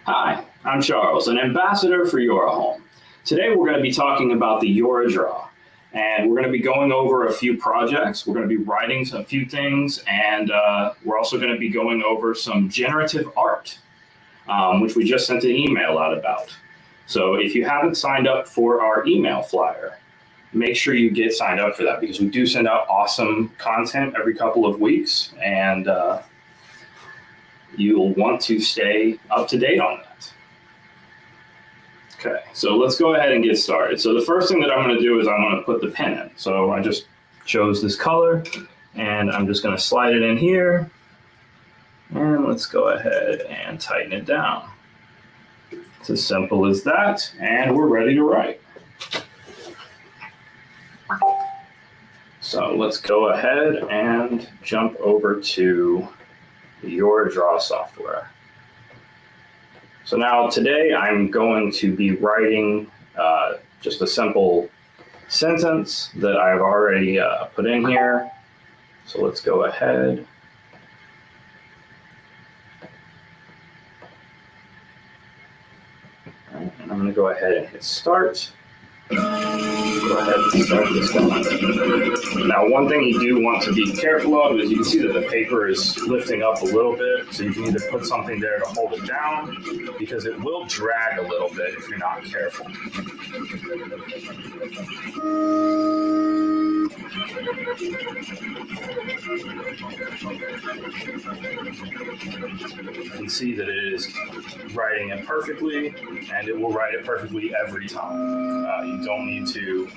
Hi, I'm Charles, an ambassador for Yora Home. Today we're going to be talking about the Yora Draw, and we're going to be going over a few projects. We're going to be writing a few things, and we're also going to be going over some generative art, which we just sent an email out about. So if you haven't signed up for our email flyer, make sure you get signed up for that, because we do send out awesome content every couple of weeks, and you'll want to stay up to date on that. Okay, so let's go ahead and get started. So the first thing that I'm going to do is I'm going to put the pen in. So I just chose this color, and I'm just going to slide it in here. And let's go ahead and tighten it down. It's as simple as that, and we're ready to write. So let's go ahead and jump over to the Yora Draw software. So now today I'm going to be writing just a simple sentence that I've already put in here. So let's go ahead. And I'm going to go ahead and hit start. Go ahead and start this one. Now, one thing you do want to be careful of is you can see that the paper is lifting up a little bit, so you can either put something there to hold it down, because it will drag a little bit if you're not careful. You can see that it is writing it perfectly, and it will write it perfectly every time. You don't need to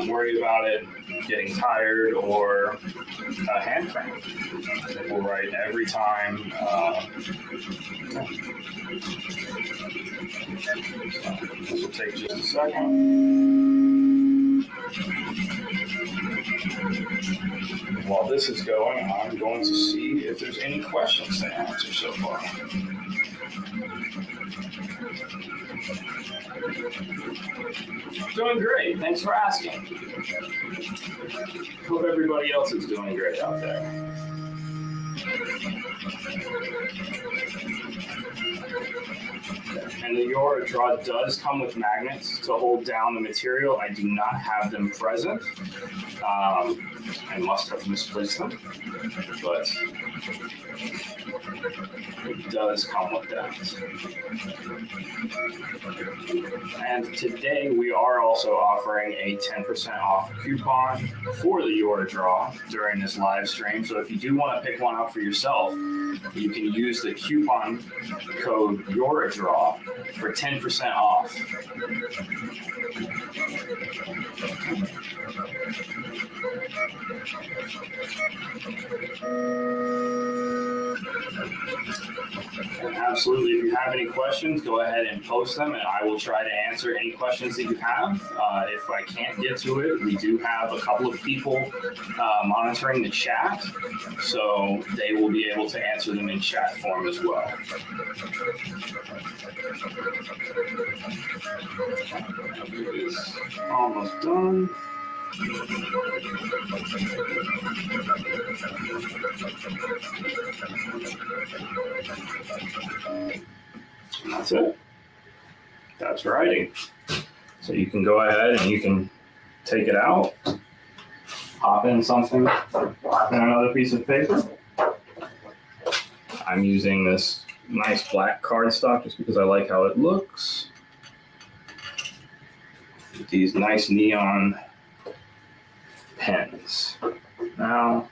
worry about it getting tired or hand cramp. It will write every time. This will take just a second. While this is going, I'm going to see if there's any questions to answer so far. Doing great. Thanks for asking. Hope everybody else is doing great out there. And the Yora Draw does come with magnets to hold down the material. I do not have them present. I must have misplaced them, but it does come with that. And today we are also offering a 10% off coupon for the Yora Draw during this live stream. So if you do want to pick one up for yourself, you can use the coupon code Yora Draw for 10% off. And absolutely, if you have any questions, go ahead and post them, and I will try to answer any questions that you have. If I can't get to it, we do have a couple of people monitoring the chat, so they will be able to answer them in chat form as well. It is almost done. And that's it. That's writing. So you can go ahead and you can take it out, pop in something, pop in another piece of paper. I'm using this nice black cardstock just because I like how it looks. These nice neon pens. Now,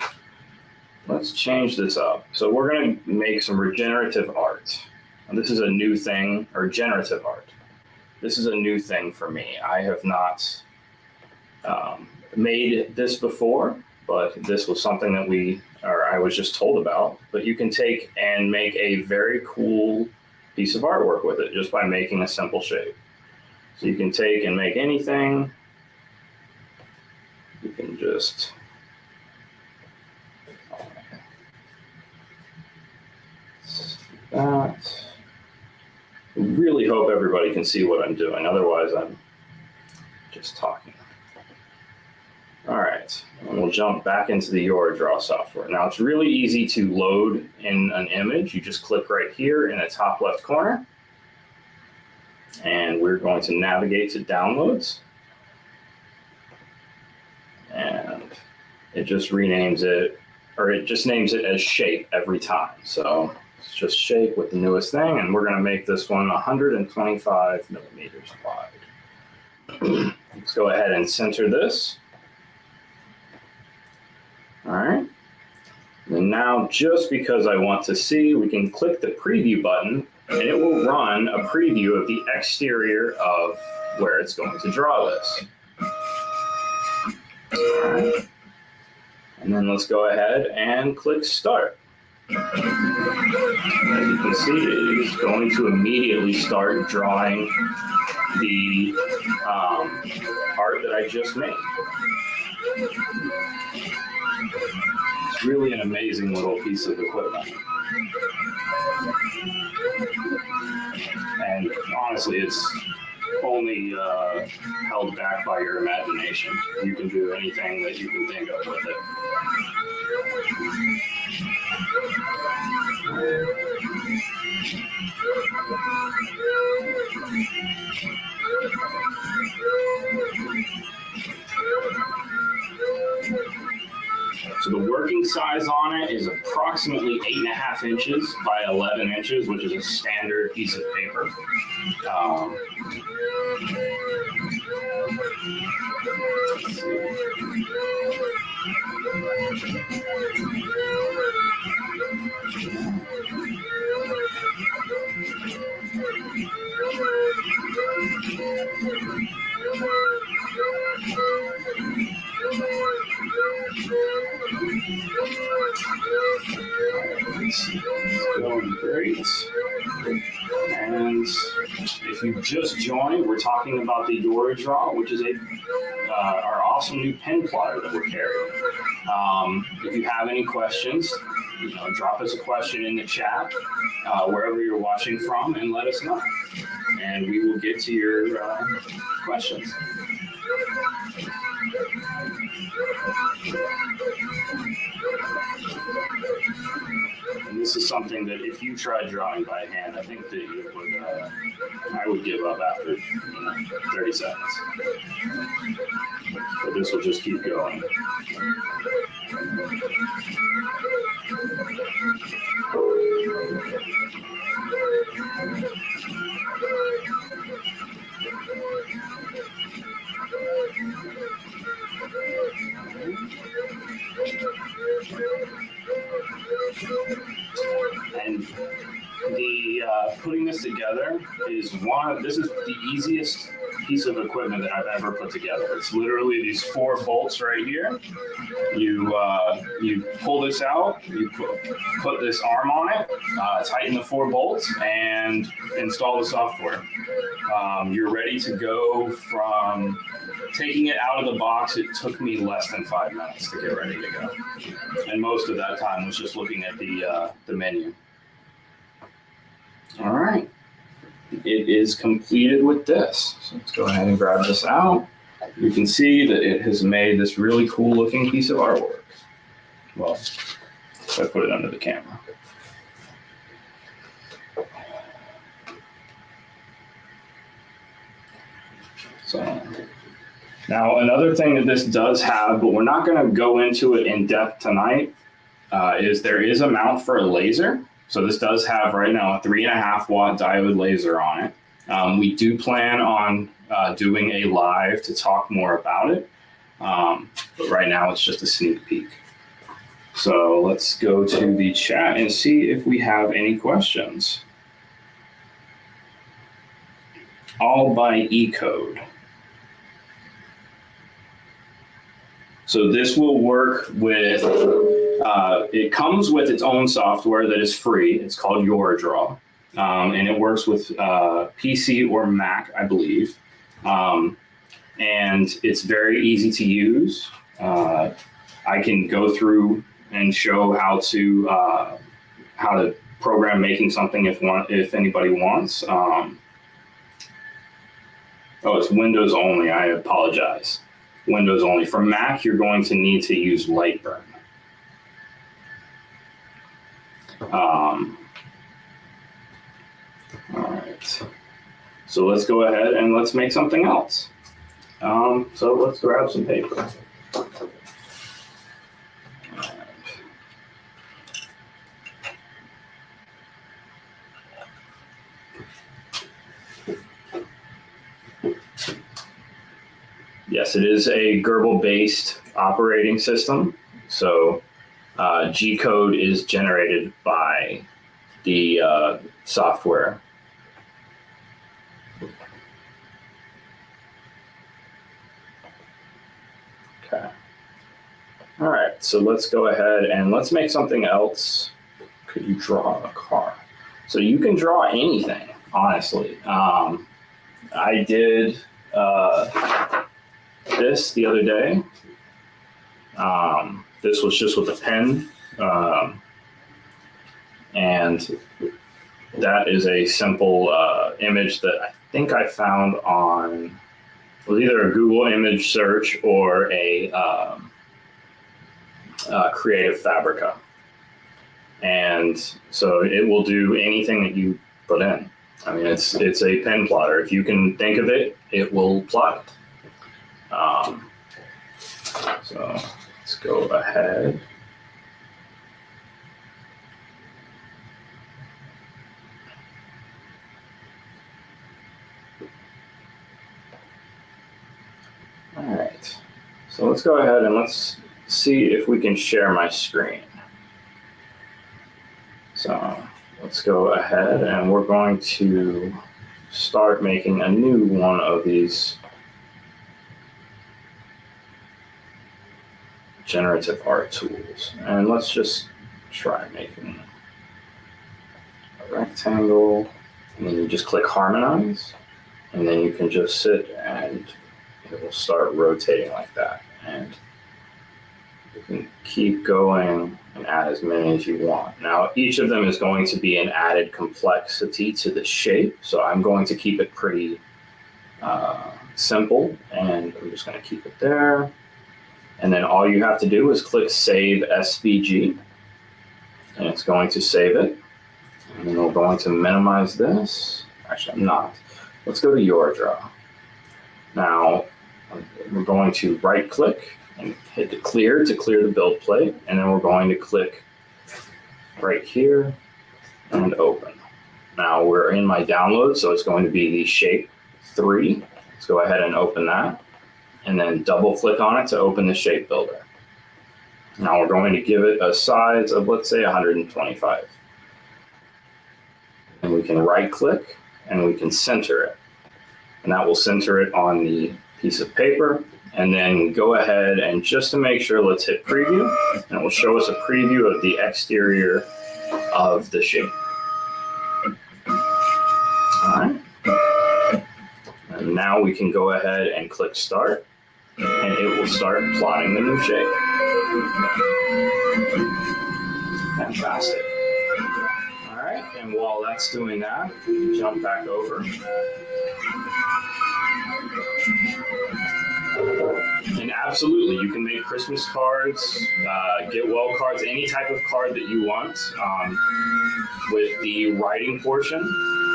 let's change this up. So we're going to make some regenerative art. And this is a new thing, or generative art. This is a new thing for me. I have not made this before, but this was something that I was just told about. But you can take and make a very cool piece of artwork with it just by making a simple shape. So you can take and make anything. You can just that. I really hope everybody can see what I'm doing. Otherwise, I'm just talking. All right, and we'll jump back into the Yora Draw software. Now, it's really easy to load in an image. You just click right here in the top left corner, And we're going to navigate to downloads. And it just renames it, or it just names it as shape every time. So it's just shape with the newest thing, and we're going to make this one 125 millimeters wide. Let's go ahead and center this. All right. And now, just because I want to see, we can click the preview button, and it will run a preview of the exterior of where it's going to draw this. All right. And then let's go ahead and click start. As you can see, it is going to immediately start drawing the art that I just made. It's really an amazing little piece of equipment. And honestly, it's only held back by your imagination. You can do anything that you can think of with it. So the working size on it is approximately 8.5 inches by 11 inches, which is a standard piece of paper. Going great. And if you just joined, we're talking about the Yora Draw, which is our awesome new pen plotter that we're carrying. If you have any questions, drop us a question in the chat, wherever you're watching from, and let us know. And we will get to your questions. And this is something that if you tried drawing by hand, I think that you would, I would give up after 30 seconds. But this will just keep going. And the putting this together is this is the easiest piece of equipment that I've ever put together. It's literally these 4 bolts right here. You pull this out, you put this arm on it, tighten the 4 bolts, and install the software. You're ready to go. From taking it out of the box, it took me less than 5 minutes to get ready to go. And most of that time was just looking at the menu. All right. It is completed with this. So let's go ahead and grab this out. You can see that it has made this really cool looking piece of artwork. Well, if I put it under the camera. So now another thing that this does have, but we're not going to go into it in depth tonight, is there is a mount for a laser. So this does have right now a 3.5 watt diode laser on it. We do plan on doing a live to talk more about it, but right now it's just a sneak peek. So let's go to the chat and see if we have any questions. All by E-code. So this will work with, it comes with its own software that is free. It's called Yora Draw, and it works with PC or Mac, I believe. And it's very easy to use. I can go through and show how to program making something if anybody wants. Oh, it's Windows only. I apologize. Windows only. For Mac, you're going to need to use Lightburn. All right. So let's go ahead and let's make something else. So let's grab some paper. Yes, it is a Gerbil-based operating system. So G code is generated by the software. Okay. All right, so let's go ahead and let's make something else. Could you draw a car? So you can draw anything, honestly. I did this the other day. This was just with a pen. And that is a simple image that I think I found on, was either a Google image search or a Creative Fabrica. And so it will do anything that you put in. I mean, it's a pen plotter. If you can think of it, it will plot it. So let's go ahead. All right, so let's go ahead and let's see if we can share my screen. So let's go ahead and we're going to start making a new one of these generative art tools. And let's just try making a rectangle, and then you just click harmonize, and then you can just sit and it will start rotating like that. And you can keep going and add as many as you want. Now, each of them is going to be an added complexity to the shape. So I'm going to keep it pretty simple, and I'm just going to keep it there. And then all you have to do is click Save SVG, and it's going to save it. And then we're going to minimize this. Actually, I'm not. Let's go to Yora Draw. Now, we're going to right click and hit the clear to clear the build plate. And then we're going to click right here and open. Now we're in my download, so it's going to be the shape 3. Let's go ahead and open that. And then double click on it to open the shape builder. Now we're going to give it a size of, let's say, 125. And we can right click and we can center it. And that will center it on the piece of paper. And then go ahead and just to make sure, let's hit preview, and it will show us a preview of the exterior of the shape. All right. And now we can go ahead and click start, and it will start plotting the new shape. Fantastic. All right, and while that's doing that, we can jump back over. And absolutely, you can make Christmas cards, get well cards, any type of card that you want. With the writing portion,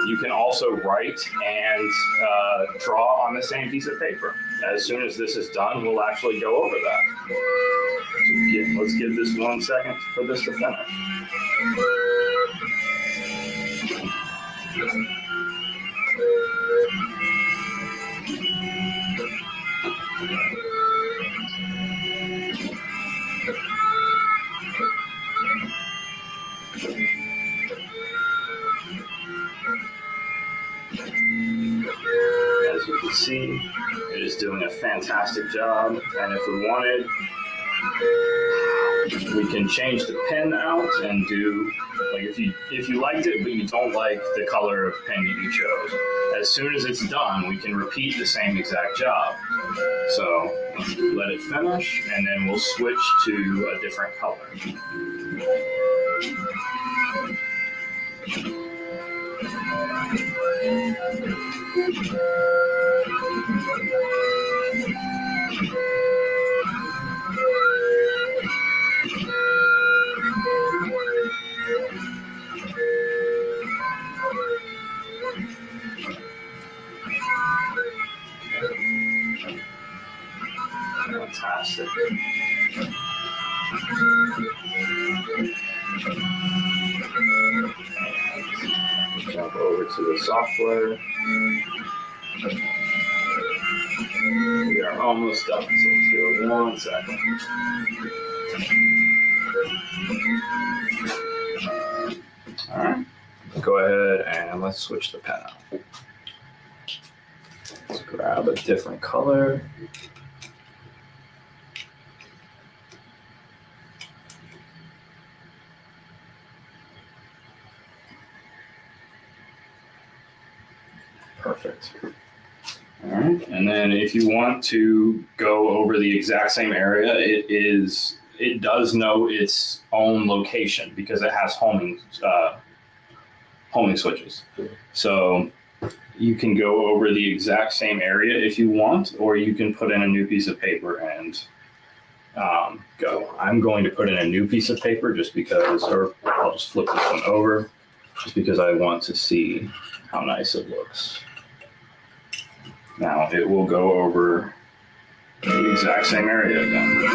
you can also write and draw on the same piece of paper. As soon as this is done, we'll actually go over that. So let's give this 1 second for this to finish. As you can see, it is doing a fantastic job. And if we wanted, we can change the pen out and do, like if you liked it but you don't like the color of pen that you chose, as soon as it's done, we can repeat the same exact job. So let it finish, and then we'll switch to a different color. Jump over to the software. We are almost done, so let's give it 1 second. All right, go ahead and let's switch the pen out. Let's grab a different color. Perfect. All right, and then if you want to go over the exact same area, it does know its own location because it has homing switches. So you can go over the exact same area if you want, or you can put in a new piece of paper and go. I'm going to put in a new piece of paper just because, or I'll just flip this one over just because I want to see how nice it looks. Now it will go over the exact same area again.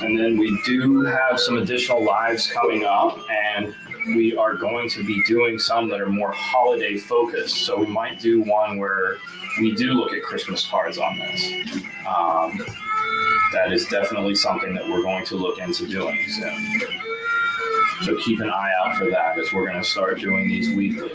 And then we do have some additional lives coming up, and we are going to be doing some that are more holiday focused. So we might do one where we do look at Christmas cards on this. That is definitely something that we're going to look into doing soon. So keep an eye out for that as we're going to start doing these weekly.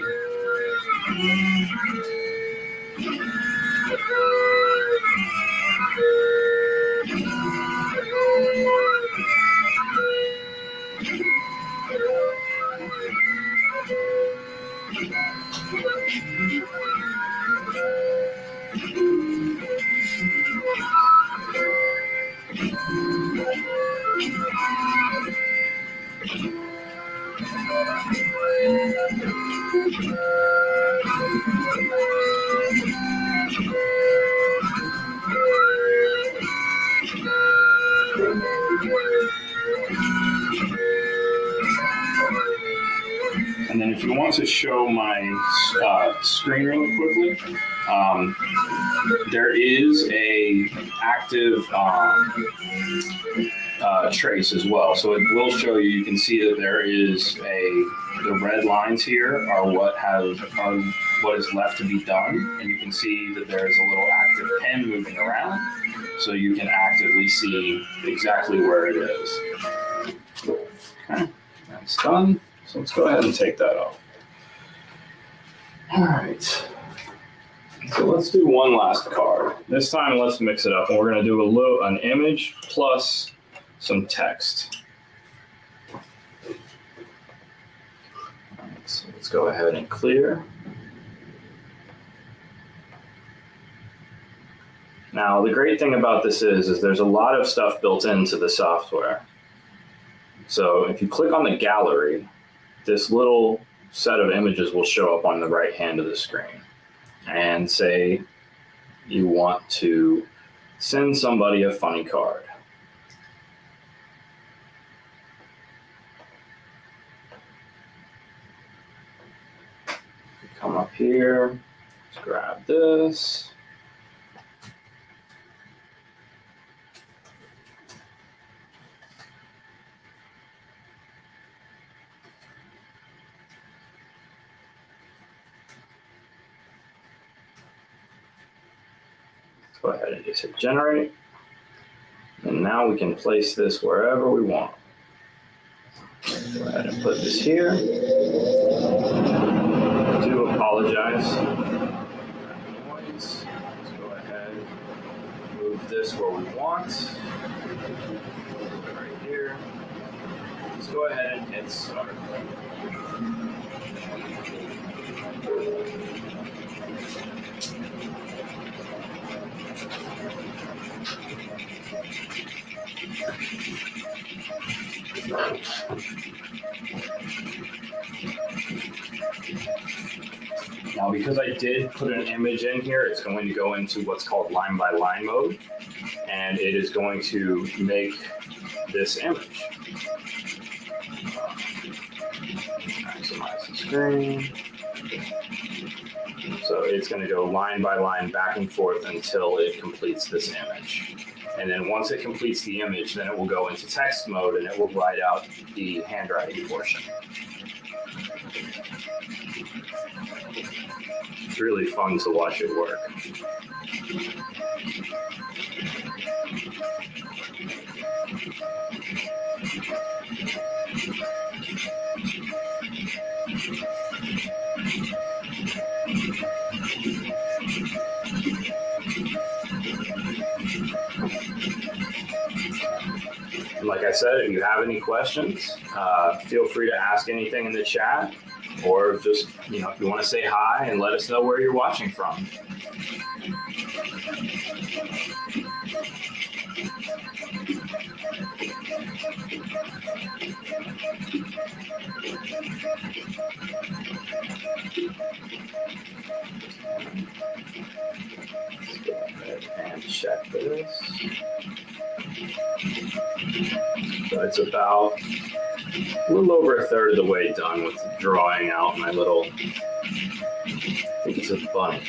And then if you want to show my screen really quickly, there is a active trace as well. So it will show you, you can see that there is the red lines here are what is left to be done. And you can see that there is a little active pen moving around. So you can actively see exactly where it is. Okay, that's done. So let's go ahead and take that off. All right. So let's do one last card. This time, let's mix it up, and we're going to do an image plus some text. All right, so let's go ahead and clear. Now, the great thing about this is there's a lot of stuff built into the software. So if you click on the gallery, this little set of images will show up on the right hand of the screen. And say you want to send somebody a funny card. Come up here, let's grab this. Go ahead and just hit generate. And now we can place this wherever we want. Go ahead and put this here. I do apologize. Let's go ahead and move this where we want. Right here. Let's go ahead and hit start. Now, because I did put an image in here, it's going to go into what's called line by line mode, and it is going to make this image. Maximize the screen. So it's going to go line by line back and forth until it completes this image. And then once it completes the image, then it will go into text mode and it will write out the handwriting portion. It's really fun to watch it work. And like I said, if you have any questions, feel free to ask anything in the chat, or just, if you want to say hi and let us know where you're watching from. Let's go ahead and check this. So it's about a little over a third of the way done with drawing out my little, I think it's a bunny.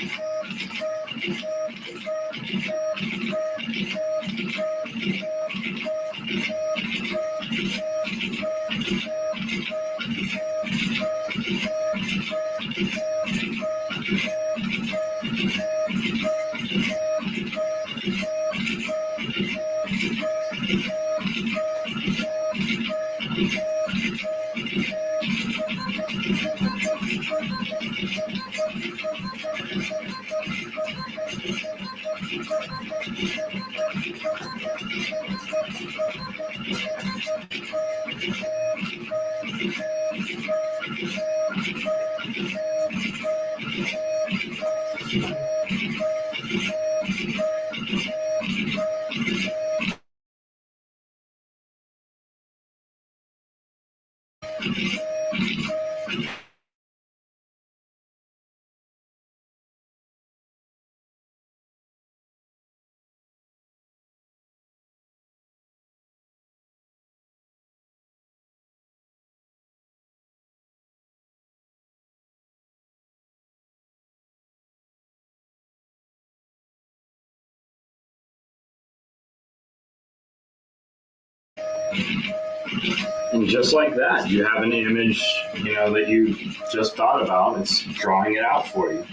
And just like that, you have an image, that you just thought about. It's drawing it out for you.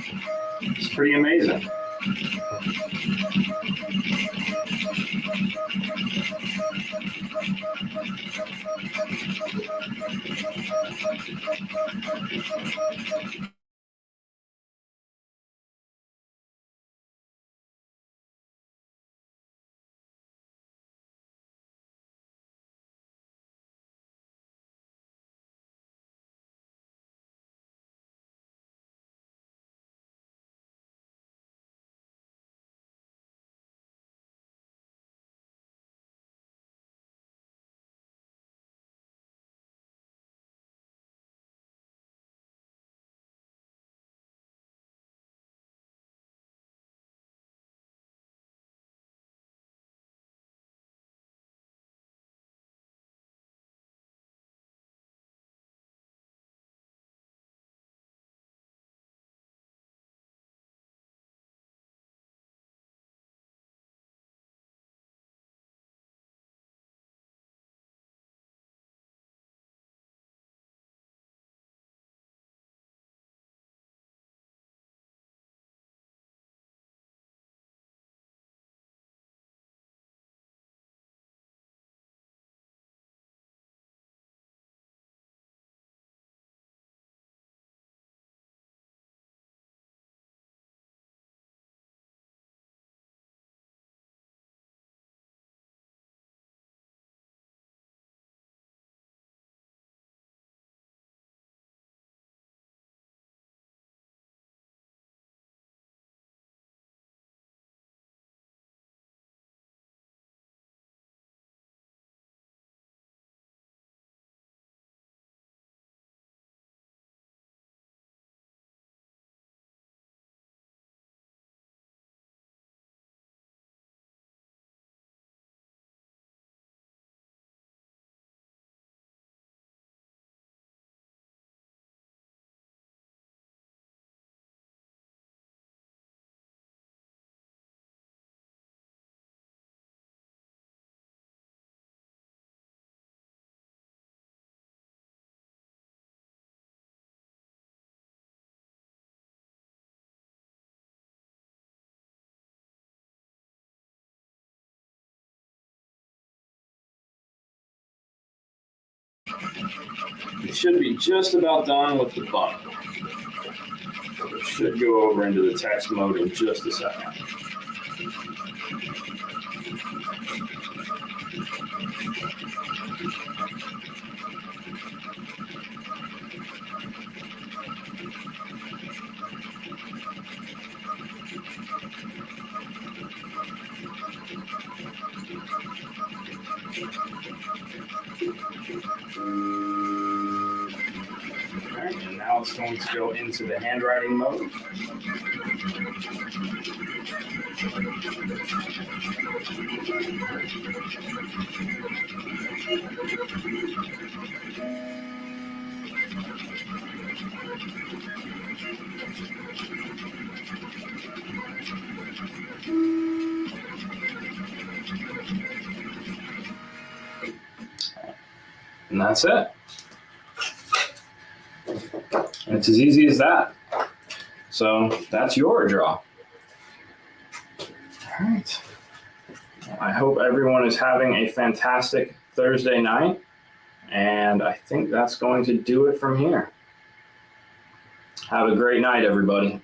It's pretty amazing. You should be just about done with the button. It should go over into the text mode in just a second. Alright, and now it's going to go into the handwriting mode. And that's it. And it's as easy as that. So that's Yora Draw. All right. I hope everyone is having a fantastic Thursday night. And I think that's going to do it from here. Have a great night, everybody.